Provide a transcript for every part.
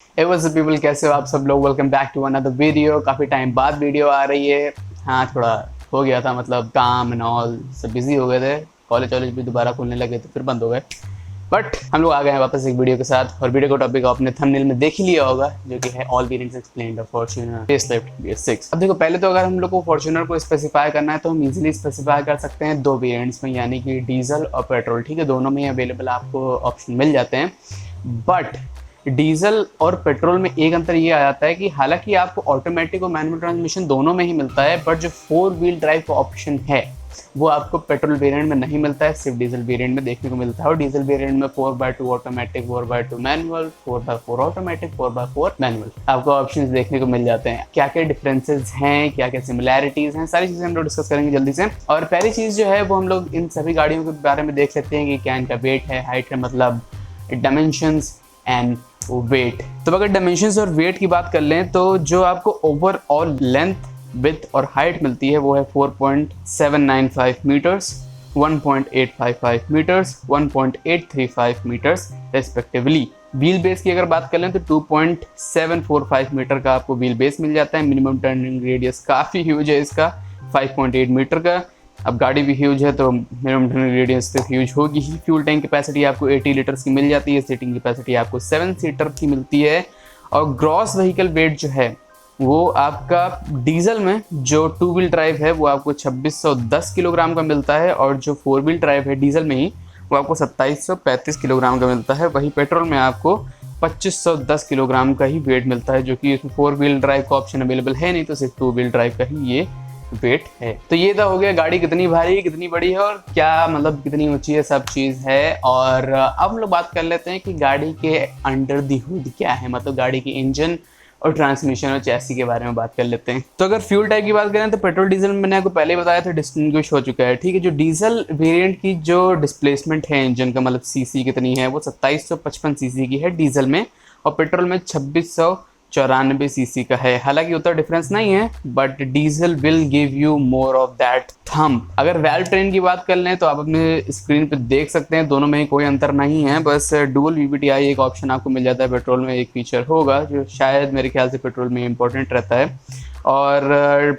Hey what's up people, कैसे हो आप सब लोग। Welcome back to another video. काफ़ी टाइम बाद वीडियो आ रही है। हाँ, थोड़ा हो गया था, मतलब काम एंड ऑल सब बिजी हो गए थे। कॉलेज भी दोबारा खुलने लगे तो फिर बंद हो गए। बट हम लोग आ गए हैं वापस एक वीडियो के साथ, और वीडियो का टॉपिक आपने थंबनेल में देख ही लिया होगा, जो कि है all variants explained of Fortuner facelift BS6। अब देखो, पहले तो अगर हम लोग को फॉर्च्यूनर को स्पेसिफाई करना है तो हम इजीली स्पेसिफाई कर सकते हैं दो वेरिएंट्स में, यानी कि डीजल और पेट्रोल। ठीक है, दोनों में अवेलेबल आपको ऑप्शन मिल जाते हैं। बट डीजल और पेट्रोल में एक अंतर ये आ जाता है कि हालांकि आपको ऑटोमेटिक और मैनुअल ट्रांसमिशन दोनों में ही मिलता है, बट जो 4 व्हील ड्राइव का ऑप्शन है वो आपको पेट्रोल वेरिएंट में नहीं मिलता है, सिर्फ डीजल वेरिएंट में देखने को मिलता है। और डीजल वेरिएंट में 4x2 automatic, 4x2 manual, 4x4 automatic, 4x4 manual आपको ऑप्शंस देखने को मिल जाते हैं। क्या क्या डिफरेंसेस हैं, क्या क्या सिमिलैरिटीज हैं, सारी चीजें हम लोग डिस्कस करेंगे जल्दी से। और पहली चीज जो है वो हम लोग इन सभी गाड़ियों के बारे में देख सकते हैं कि क्या इनका वेट है, हाइट है, मतलब डायमेंशंस एंड वेट। तो अगर डायमेंशंस और वेट की बात कर लें तो जो आपको ओवरऑल लेंथ, विड्थ और हाइट मिलती है वो है 4.795 metres, 1.855 metres, 1.835 metres respectively. Wheel base की अगर बात कर लें तो 2.745 मीटर का आपको व्हील बेस मिल जाता है। मिनिमम टर्निंग रेडियस काफ़ी ह्यूज है इसका, 5.8 मीटर का। अब गाड़ी भी ह्यूज है तो मिनिमम टर्निंग रेडियस तो ह्यूज होगी ही। फ्यूल टैंक कैपेसिटी आपको 80 लीटर्स की मिल जाती है। सीटिंग कैपेसिटी आपको 7 सीटर की मिलती है। और ग्रॉस व्हीकल वेट जो है वो आपका डीजल में जो 2 व्हील ड्राइव है वो आपको 2610 किलोग्राम का मिलता है, और जो 4 व्हील ड्राइव है डीजल में ही वो आपको 2735 किलोग्राम का मिलता है। वही पेट्रोल में आपको 2510 किलोग्राम का ही वेट मिलता है, जो कि इसमें 4 व्हील ड्राइव का ऑप्शन अवेलेबल है नहीं, तो सिर्फ 2 व्हील ड्राइव का ही ये वेट है। तो ये तो हो गया गाड़ी कितनी भारी, कितनी बड़ी है और क्या मतलब कितनी ऊंची है, सब चीज़ है। और अब हम लोग बात कर लेते हैं कि गाड़ी के अंडर दी हुड क्या है, मतलब गाड़ी की इंजन और ट्रांसमिशन और चैसी के बारे में बात कर लेते हैं। तो अगर फ्यूल टाइप की बात करें तो पेट्रोल डीजल में मैंने आपको पहले ही बताया था डिस्टिंग्विश हो चुका है। ठीक है, जो डीजल वेरिएंट की जो डिस्प्लेसमेंट है इंजन का, मतलब सीसी कितनी है, वो 2755 सीसी की है डीजल में, और पेट्रोल में 2694 सीसी का है। हालांकि उतना डिफरेंस नहीं है, but diesel will give you more of that thumb. अगर वैल्व ट्रेन की बात कर लें तो आप अपने स्क्रीन पे देख सकते हैं, दोनों में ही कोई अंतर नहीं है, बस डुअल VVTi एक ऑप्शन आपको मिल जाता है। पेट्रोल में एक फीचर होगा जो शायद मेरे ख्याल से पेट्रोल में इंपॉर्टेंट रहता है, और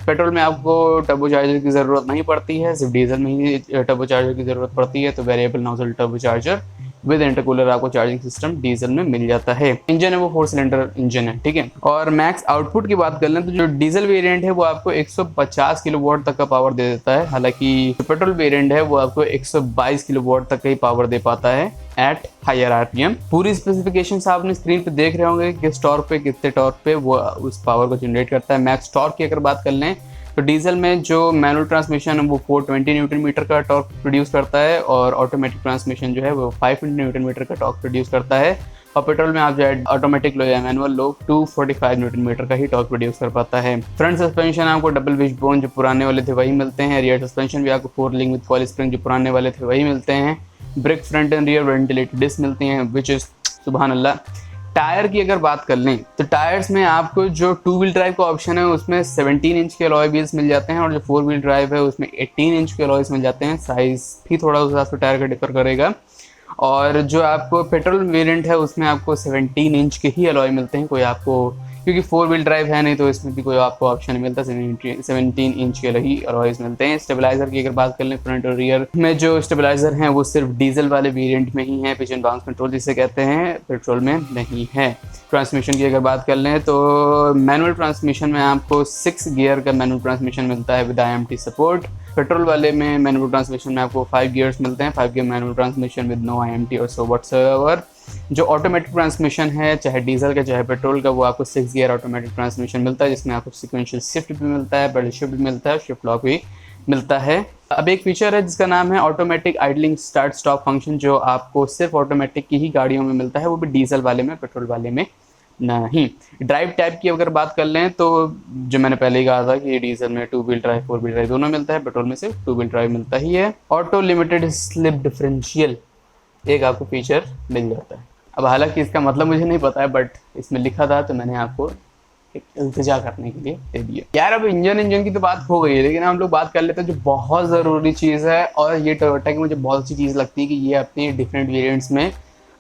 पेट्रोल में आपको टर्बो चार्जर की ज़रूरत नहीं पड़ती है, सिर्फ डीजल में ही टर्बो चार्जर की ज़रूरत पड़ती है। तो variable nozzle turbo charger with intercooler आपको चार्जिंग सिस्टम डीजल में मिल जाता है। इंजन है वो 4 सिलेंडर इंजन है। ठीक है, और मैक्स आउटपुट की बात कर लें तो जो डीजल वेरिएंट है वो आपको 150 किलोवाट तक का पावर दे देता है, हालांकि जो पेट्रोल वेरिएंट है वो आपको 122 किलोवाट तक का ही पावर दे पाता है एट हायर RPM। पूरी स्पेसिफिकेशंस आपने स्क्रीन पे देख रहे होंगे किस टॉर्क पे, कितने टॉर्क पे वो उस पावर को जनरेट करता है। मैक्स टॉर्क की अगर बात कर लें तो डीजल में जो मैनुअल ट्रांसमिशन है वो 420 न्यूटन मीटर का टॉर्क प्रोड्यूस करता है, और ऑटोमेटिक ट्रांसमिशन जो है वो 500 न्यूटन मीटर का टॉर्क प्रोड्यूस करता है। और पेट्रोल में आप जो है ऑटोमेटिक लो या मैनुअल लो 245 न्यूटन मीटर का ही टॉर्क प्रोड्यूस कर पाता है। फ्रंट सस्पेंशन आपको डबल विशबोन जो पुराने वाले थे वही मिलते हैं। रियर सस्पेंशन भी आपको 4 लिंक विद कॉइल स्प्रिंग जो पुराने वाले थे वही मिलते हैं। Brake front and rear ventilated disc मिलती हैं, विच इज सुभान अल्लाह। टायर की अगर बात कर लें तो टायर्स में आपको जो 2 व्हील ड्राइव का ऑप्शन है उसमें 17 इंच के अलॉय व्हील्स मिल जाते हैं, और जो 4 व्हील ड्राइव है उसमें 18 इंच के अलॉयस मिल जाते हैं। साइज भी थोड़ा उस हिसाब से टायर का डिफर करेगा। और जो आपको पेट्रोल वेरिएंट है उसमें आपको 17 इंच के ही अलॉय मिलते हैं, कोई आपको, क्योंकि 4 व्हील ड्राइव है नहीं तो इसमें भी कोई आपको ऑप्शन नहीं मिलता, 17 इंच के ही अलॉयस मिलते हैं। स्टेबलाइजर की अगर बात कर लें फ्रंट और रियर में जो स्टेबलाइजर हैं वो सिर्फ डीजल वाले वेरिएंट में ही है, पिजन बाउंस कंट्रोल जिसे कहते हैं, पेट्रोल में नहीं है। ट्रांसमिशन की अगर बात कर लें तो मैनुअल ट्रांसमिशन में आपको 6 गियर का मैनुअल ट्रांसमिशन मिलता है विद IMT सपोर्ट। पेट्रोल वाले में मैनुअल ट्रांसमिशन में आपको 5 गियर्स मिलते हैं, 5 gear manual transmission with no IMT और सो व्हाटसएवर। जो ऑटोमेटिक ट्रांसमिशन है चाहे डीजल का चाहे पेट्रोल का वो आपको 6 गियर ऑटोमेटिक ट्रांसमिशन मिलता है, जिसमें आपको सिक्वेंशियल शिफ्ट भी मिलता है, पेडल शिफ्ट भी मिलता है, शिफ्ट लॉक भी मिलता है। अब एक फीचर है जिसका नाम है automatic idling start stop function, जो आपको सिर्फ ऑटोमेटिक की ही गाड़ियों में मिलता है, वो भी डीजल वाले में, पेट्रोल वाले में नहीं। ड्राइव टाइप की अगर बात कर लें तो जो मैंने पहले ही कहा था कि डीजल में 2 व्हील ड्राइव 4 व्हील ड्राइव दोनों मिलता है, पेट्रोल में सिर्फ 2 व्हील ड्राइव मिलता ही है। ऑटो लिमिटेड स्लिप डिफरेंशियल एक आपको फीचर मिल जाता है। अब हालांकि इसका मतलब मुझे नहीं पता है, बट इसमें लिखा था तो मैंने आपको एक इल्तिजा करने के लिए दे दिया। यार अब इंजन की तो बात हो गई है, लेकिन हम लोग बात कर लेते हैं जो बहुत ज़रूरी चीज़ है, और ये टोयोटा की मुझे बहुत अच्छी चीज़ लगती है कि ये अपनी डिफरेंट वेरिएंट्स में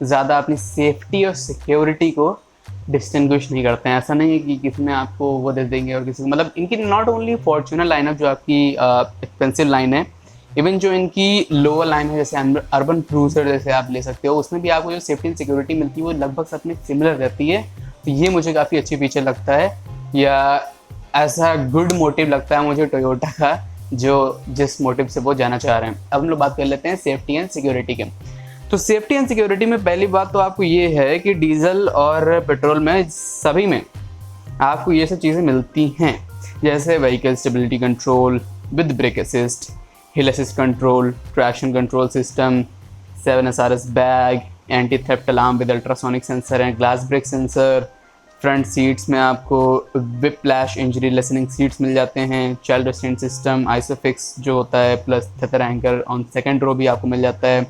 ज़्यादा अपनी सेफ्टी और सिक्योरिटी को डिस्टिंग्विश नहीं करते हैं। ऐसा नहीं है कि किसी में आपको वो दे देंगे और किसी को, मतलब इनकी नॉट ओनली फॉर्च्यूनर लाइनअप जो आपकी एक्सपेंसिव लाइन है, इवन जो इनकी लोअर लाइन है जैसे अर्बन क्रूजर जैसे आप ले सकते हो, उसमें भी आपको जो सेफ्टी एंड सिक्योरिटी मिलती है वो लगभग सब में सिमिलर रहती है। तो ये मुझे काफ़ी अच्छी फीचर लगता है, या ऐसा गुड मोटिव लगता है मुझे टोयोटा का, जो जिस मोटिव से वो जाना चाह रहे हैं। अब हम लोग बात कर लेते हैं सेफ्टी एंड सिक्योरिटी के। तो सेफ्टी एंड सिक्योरिटी में पहली बात तो आपको ये है कि डीजल और पेट्रोल में सभी में आपको ये सब चीज़ें मिलती हैं, जैसे vehicle stability control with brake assist, hill assist control, traction control system, 7SRS bag, anti theft alarm with ultrasonic sensor and glass break sensor. Front seats में आपको विप्लैश इंजरी लेसनिंग सीट्स मिल जाते हैं, चाइल्ड रेस्ट्रेंट सिस्टम, आइसोफिक्स जो होता है, plus tether anchor on second row भी आपको मिल जाता है।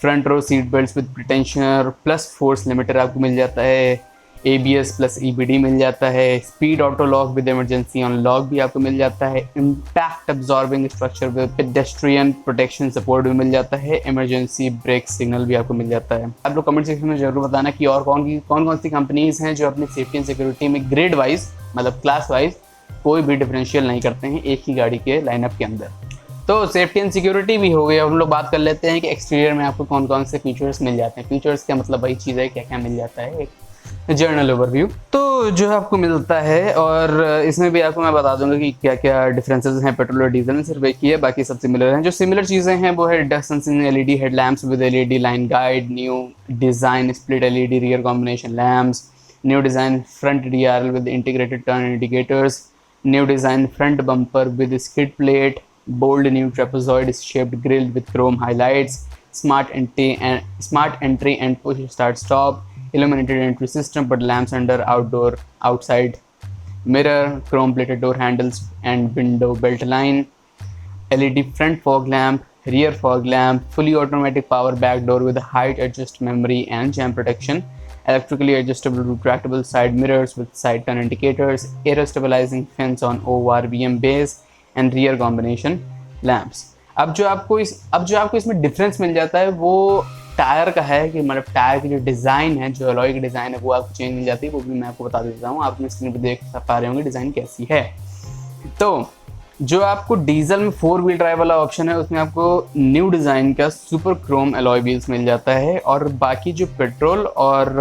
Front row seat belt with pretensioner plus force limiter आपको मिल जाता है। ABS प्लस EBD मिल जाता है। Speed auto lock with emergency on lock भी आपको मिल जाता है। Impact absorbing structure with pedestrian protection support भी मिल जाता है। इमरजेंसी ब्रेक सिग्नल भी आपको मिल जाता है। आप लोग कमेंट सेक्शन में जरूर बताना कि और कौन सी कंपनीज हैं जो अपनी सेफ्टी एंड सिक्योरिटी में ग्रेड वाइज, मतलब क्लास वाइज कोई भी डिफरेंशियल नहीं करते हैं एक ही गाड़ी के लाइनअप के अंदर। तो सेफ्टी एंड सिक्योरिटी भी हो गई। अब हम लोग बात कर लेते हैं कि एक्सटीरियर में आपको कौन कौन से फीचर्स मिल जाते हैं। फीचर्स का मतलब वही चीज़ है, क्या क्या मिल जाता है, एक जर्नल ओवरव्यू तो जो आपको मिलता है। और इसमें भी आपको मैं बता दूंगा कि क्या क्या डिफरेंसेस हैं पेट्रोल और डीजल में, सिर्फ एक ही है, बाकी सब सिमिलर हैं। जो सिमिलर चीज़ें हैं वो है dust sensing LED headlamps with LED line guide, new design split LED rear combination lamps, new design front DRL with integrated turn indicators, new design front bumper with skid plate, bold new trapezoid shaped grille with chrome highlights, smart entry and push start stop, illuminated entry system but lamps under outside mirror, chrome plated door handles and window belt line, LED front fog lamp, rear fog lamp, fully automatic power back door with height adjust memory and jam protection, electrically adjustable retractable side mirrors with side turn indicators, aero stabilizing fins on ORVM base and rear combination lamps. अब जो आपको इसमें difference मिल जाता है वो tyre का है, कि मतलब टायर की जो डिज़ाइन है, जो अलॉय की डिज़ाइन है वो आपको चेंज मिल जाती है। वो भी मैं आपको बता देता हूँ, आप अपनी स्क्रीन पर देख पा रहे होंगे डिज़ाइन कैसी है। तो जो आपको डीजल में 4 व्हील ड्राइव वाला ऑप्शन है उसमें आपको न्यू डिज़ाइन का सुपर क्रोम अलॉय व्हील्स मिल जाता है, और बाकी जो पेट्रोल और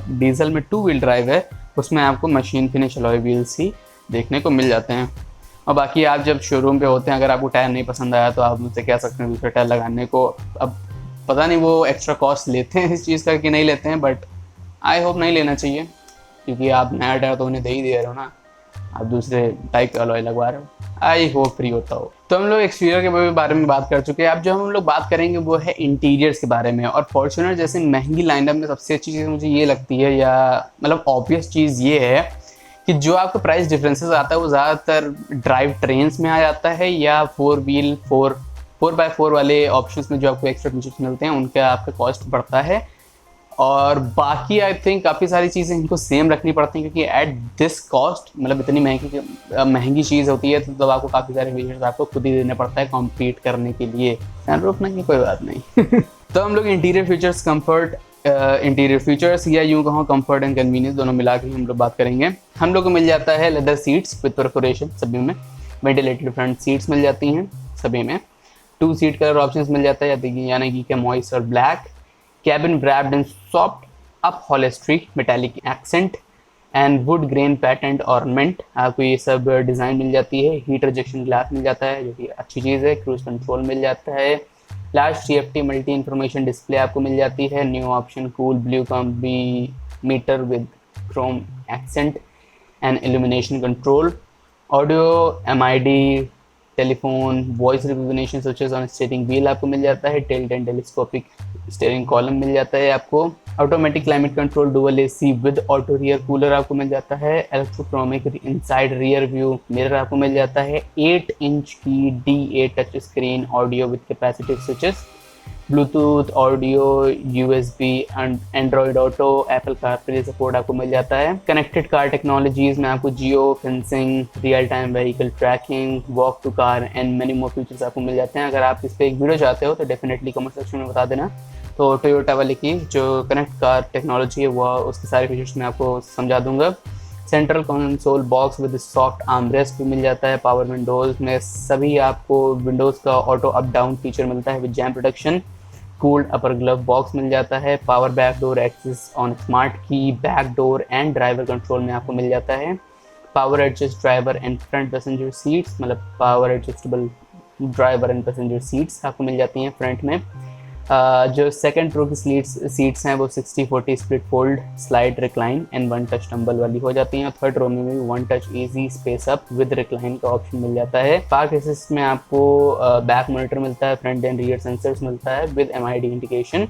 डीजल में 2 व्हील ड्राइव है उसमें आपको मशीन फिनिश अलॉय व्हील्स ही देखने को मिल जाते हैं। और बाकी आप जब शोरूम पे होते हैं, अगर आपको टायर नहीं पसंद आया तो आप मुझसे कह सकते हैं दूसरा टायर लगाने को। अब पता नहीं वो एक्स्ट्रा कॉस्ट लेते हैं इस चीज़ का कि नहीं लेते हैं, बट आई होप नहीं लेना चाहिए, क्योंकि आप नया टायर तो उन्हें दे ही दे रहे हो ना, आप दूसरे टाइप का अलॉय लगवा रहे हो। आई होप फ्री होता हो। तो हम लोग एक्सटीरियर के बारे में बात कर चुके हैं। अब जो हम लोग बात करेंगे वो है इंटीरियर्स के बारे में। और फॉर्च्यूनर जैसे महंगी लाइनअप में सबसे अच्छी चीज़ मुझे ये लगती है, या मतलब ऑब्वियस चीज़ ये है कि जो आपको प्राइस डिफरेंसेस आता है वो ज़्यादातर ड्राइव ट्रेन्स में आ जाता है, या 4x4 वाले ऑप्शंस में जो आपको एक्स्ट्रा फीचर्स मिलते हैं उनका आपका कॉस्ट बढ़ता है। और बाकी आई थिंक काफ़ी सारी चीज़ें इनको सेम रखनी पड़ती हैं, क्योंकि एट दिस कॉस्ट, मतलब इतनी महंगी चीज़ होती है तो तब आपको काफ़ी सारे फीचर्स आपको खुद ही देने पड़ता है कॉम्पीट करने के लिए। सनरूफ नहीं, कोई बात नहीं। तो हम लोग इंटीरियर फीचर्स या यूँ कहो कंफर्ट एंड कन्वीनियंस दोनों मिला के हम लोग बात करेंगे। हम लोग को मिल जाता है लेदर सीट्स विद परफोरेशन सभी में, वेंटिलेटेड फ्रंट सीट्स मिल जाती हैं सभी में, 2 सीट कलर ऑप्शंस मिल जाता है, यानी कि कैमोइस और black, cabin wrapped in soft upholstery, metallic accent and wood grain patterned ornament, आपको ये सब डिज़ाइन मिल जाती है। हीट रिजेक्शन ग्लास मिल जाता है जो कि अच्छी चीज़ है। क्रूज कंट्रोल मिल जाता है। Large TFT multi information display आपको मिल जाती है। New option cool blue combi meter with chrome accent and illumination control, audio MID telephone voice recognition switches on steering wheel आपको मिल जाता है। Tilt and telescopic steering column मिल जाता है आपको। Automatic climate control dual AC with auto rear cooler आपको मिल जाता है। Electrochromic inside rear view mirror आपको मिल जाता है। 8 इंच की DA touch screen audio with capacitive switches, Bluetooth audio, USB and Android Auto, Apple CarPlay support आपको मिल जाता है। कनेक्टेड कार टेक्नोलॉजीज में आपको geo fencing, real time vehicle tracking, walk to car and many more features आपको मिल जाते हैं। अगर आप इस पर एक वीडियो चाहते हो तो डेफिनेटली कमेंट सेक्शन में बता देना, तो टोयोटा वाले की जो कनेक्ट कार टेक्नोलॉजी है वो उसके सारे फीचर्स मैं आपको समझा दूंगा। Central console box with soft armrest भी मिल जाता है। पावर विंडोज़ में सभी आपको विंडोज़ का ऑटो अप डाउन फीचर मिलता है with jam protection. Cooled upper glove box मिल जाता है। Power back door access on smart key, back door and driver control में आपको मिल जाता है। Power adjust driver and front passenger seats, मतलब power adjustable driver and passenger seats आपको मिल जाती हैं फ्रंट में। जो सेकंड रो की सीट्स हैं वो 60-40 split fold slide recline and one touch tumble वाली हो जाती हैं। थर्ड रो में भी one touch easy space up with recline का ऑप्शन मिल जाता है। पार्क असिस्ट में आपको बैक मॉनिटर मिलता है, फ्रंट एंड रियर सेंसर्स मिलता है विद MID इंडिकेशन।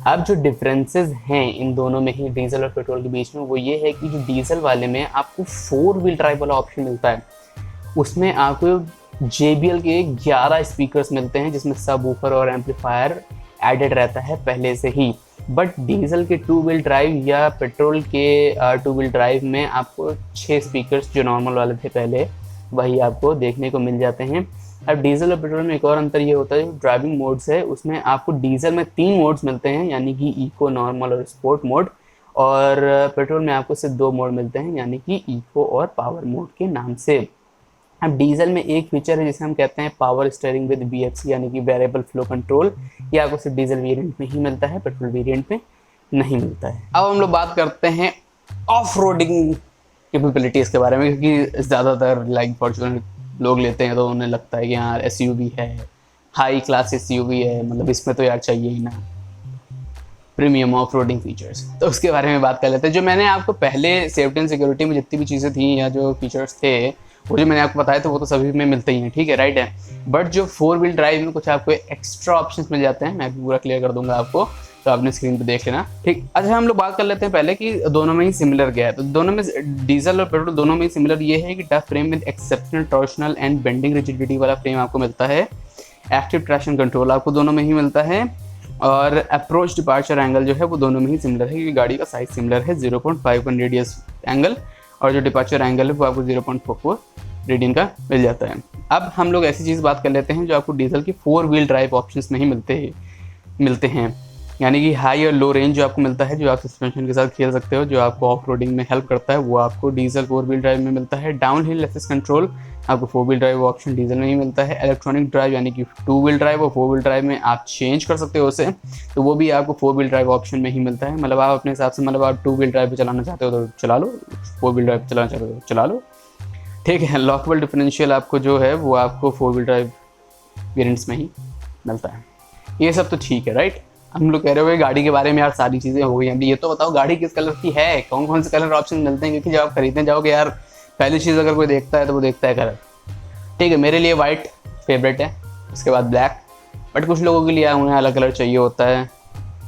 अब जो डिफरेंसेस हैं इन दोनों में ही डीजल और पेट्रोल के बीच में वो ये है कि जो डीजल वाले में आपको 4 व्हील ड्राइव वाला ऑप्शन मिलता है, उसमें आपको JBL के 11 स्पीकर्स मिलते हैं जिसमें सब वूफर और एम्पलीफायर एडेड रहता है पहले से ही। बट डीजल के 2 व्हील ड्राइव या पेट्रोल के 2 व्हील ड्राइव में आपको 6 स्पीकर्स जो नॉर्मल वाले थे पहले वही आपको देखने को मिल जाते हैं। अब डीजल और पेट्रोल में एक और अंतर ये होता है, जो ड्राइविंग मोड्स है उसमें आपको डीजल में 3 मोड्स मिलते हैं, यानी कि इको, नॉर्मल और स्पोर्ट मोड, और पेट्रोल में आपको सिर्फ 2 मोड मिलते हैं, यानी कि इको और पावर मोड के नाम से। अब डीजल में एक फीचर है जिसे हम कहते हैं पावर स्टीयरिंग विद VFC, यानी कि वेरिएबल फ्लो कंट्रोल। ये आपको सिर्फ डीजल वेरिएंट में ही मिलता है, पेट्रोल वेरिएंट में नहीं मिलता है। अब हम लोग बात करते हैं ऑफ रोडिंग कैपेबिलिटीज़ के बारे में, क्योंकि ज़्यादातर लाइक फॉर्च्यूनर लोग लेते हैं तो उन्हें लगता है कि यार SUV है, हाई क्लास SUV है, मतलब इसमें तो यार चाहिए ही ना प्रीमियम ऑफ रोडिंग फीचर्स। तो उसके बारे में बात कर लेते हैं। जो मैंने आपको पहले सेफ्टी एंड सिक्योरिटी में जितनी भी चीज़ें थी या जो फीचर्स थे वो जो मैंने आपको बताया था वो तो सभी में मिलते ही हैं, ठीक है, राइट है। बट जो 4 व्हील ड्राइव में कुछ आपको एक्स्ट्रा ऑप्शंस मिल जाते हैं, मैं भी पूरा क्लियर कर दूंगा आपको, तो आपने स्क्रीन पे देख लेना, ठीक। अच्छा, हम लोग बात कर लेते हैं पहले कि दोनों में ही सिमिलर क्या है। तो दोनों में डीजल और पेट्रोल दोनों में ही सिमिलर ये है कि tough frame with exceptional torsional and bending rigidity वाला फ्रेम आपको मिलता है। एक्टिव ट्रैक्शन कंट्रोल आपको दोनों में ही मिलता है, और अप्रोच डिपार्चर एंगल जो है वो दोनों में ही सिमिलर है, क्योंकि गाड़ी का साइज सिमिलर है, 0.51 रेडियस एंगल, और जो डिपार्चर एंगल है वो आपको 0.44 रेडियन का मिल जाता है। अब हम लोग ऐसी चीज़ बात कर लेते हैं जो आपको डीजल की 4 व्हील ड्राइव ऑप्शंस में ही मिलते हैं, यानी कि हाई और लो रेंज जो आपको मिलता है, जो आप सस्पेंशन के साथ खेल सकते हो, जो आपको ऑफ रोडिंग में हेल्प करता है, वो आपको डीजल 4 व्हील ड्राइव में मिलता है। डाउन हिल असिस्ट कंट्रोल आपको 4 व्हील ड्राइव ऑप्शन डीजल में ही मिलता है। इलेक्ट्रॉनिक ड्राइव यानी कि 2 व्हील ड्राइव और 4 व्हील ड्राइव में आप चेंज कर सकते हो उसे, तो वो भी आपको 4 व्हील ड्राइव ऑप्शन में ही मिलता है। मतलब आप अपने हिसाब से, मतलब आप 2 व्हील ड्राइव पर चलाना चाहते हो तो चला लो, 4 व्हील ड्राइव पर चलाना चाहते हो तो चला लो, ठीक है। लॉकेबल डिफरेंशियल आपको जो है वो आपको 4 व्हील ड्राइव वेरिएंट्स में ही मिलता है। ये सब तो ठीक है, राइट। हम लोग कह रहे हो गाड़ी के बारे में यार सारी चीज़ें हो गई, अभी ये तो बताओ गाड़ी किस कलर की है, कौन कौन से कलर ऑप्शन मिलते हैं, क्योंकि जब आप खरीदने जाओगे यार पहली चीज़ अगर कोई देखता है तो वो देखता है कलर, ठीक है। मेरे लिए वाइट फेवरेट है, उसके बाद ब्लैक, बट कुछ लोगों के लिए उन्हें अलग कलर चाहिए होता है,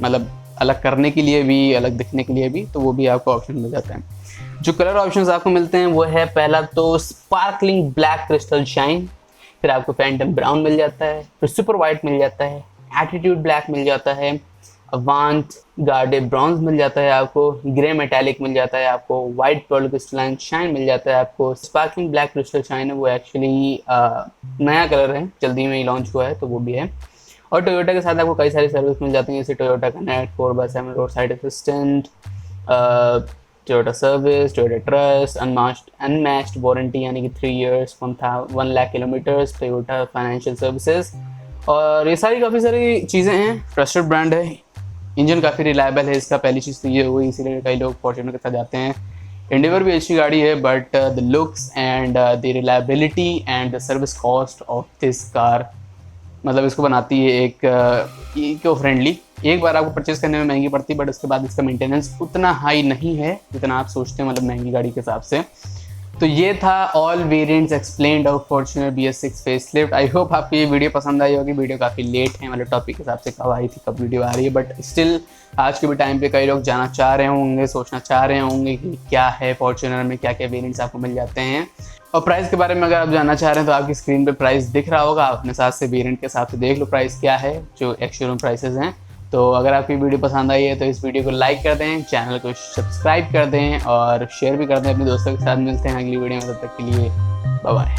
मतलब अलग करने के लिए भी, अलग दिखने के लिए भी, तो वो भी आपको ऑप्शन मिल जाता है। जो कलर ऑप्शंस आपको मिलते हैं वो है, पहला तो स्पार्कलिंग ब्लैक क्रिस्टल शाइन, फिर आपको फैंटम ब्राउन मिल जाता है, फिर सुपर वाइट मिल जाता है, एटीट्यूड ब्लैक मिल जाता है, अवांट गार्डे ब्रॉन्ज मिल जाता है आपको, ग्रे मेटालिक मिल जाता है आपको, वाइट पर्ल क्रिस्टलाइन शाइन मिल जाता है आपको। स्पार्कलिंग ब्लैक क्रिस्टल शाइन है वो एक्चुअली नया कलर है, जल्दी में ही लॉन्च हुआ है, तो वो भी है। और टोयोटा के साथ आपको कई सारी सर्विस मिल जाती हैं, जैसे Toyota connect, 4x7 road side assistant, Toyota service, Toyota trust, unmatched warranty यानी कि 3 years 1 lakh kilometres, Toyota financial services, और ये सारी काफ़ी सारी चीज़ें हैं। ट्रस्टेड ब्रांड है, इंजन काफ़ी रिलायबल है इसका, पहली चीज़ तो ये हुई, इसीलिए कई लोग फॉर्च्यूनर के साथ जाते हैं। एंडेवर भी अच्छी गाड़ी है, but the looks and the reliability and the service cost of this car, मतलब इसको बनाती है एक इको फ्रेंडली। एक बार आपको परचेज़ करने में महंगी पड़ती है, बट उसके बाद इसका मेंटेनेंस उतना हाई नहीं है जितना आप सोचते हैं, मतलब महंगी गाड़ी के हिसाब से। तो ये था all variants explained of Fortuner BS6 facelift. I hope आपको ये वीडियो पसंद आई होगी। वीडियो काफ़ी लेट है, मतलब टॉपिक के हिसाब से कब आई थी, कब वीडियो आ रही है, बट स्टिल आज के भी टाइम पे कई लोग जाना चाह रहे होंगे, सोचना चाह रहे होंगे कि क्या है फॉर्च्यूनर में, क्या क्या वेरिएंट्स आपको मिल जाते हैं। और प्राइस के बारे में अगर आप जानना चाह रहे हैं तो आपकी स्क्रीन पे प्राइस दिख रहा होगा, आप अपने साथ से वेरिएंट के हिसाब से देख लो प्राइस क्या है, जो एक्स शोरूम प्राइसेस हैं। तो अगर आपकी वीडियो पसंद आई है तो इस वीडियो को लाइक कर दें, चैनल को सब्सक्राइब कर दें और शेयर भी कर दें अपने दोस्तों के साथ। मिलते हैं अगली वीडियो में, तब तक के लिए बाय बाय।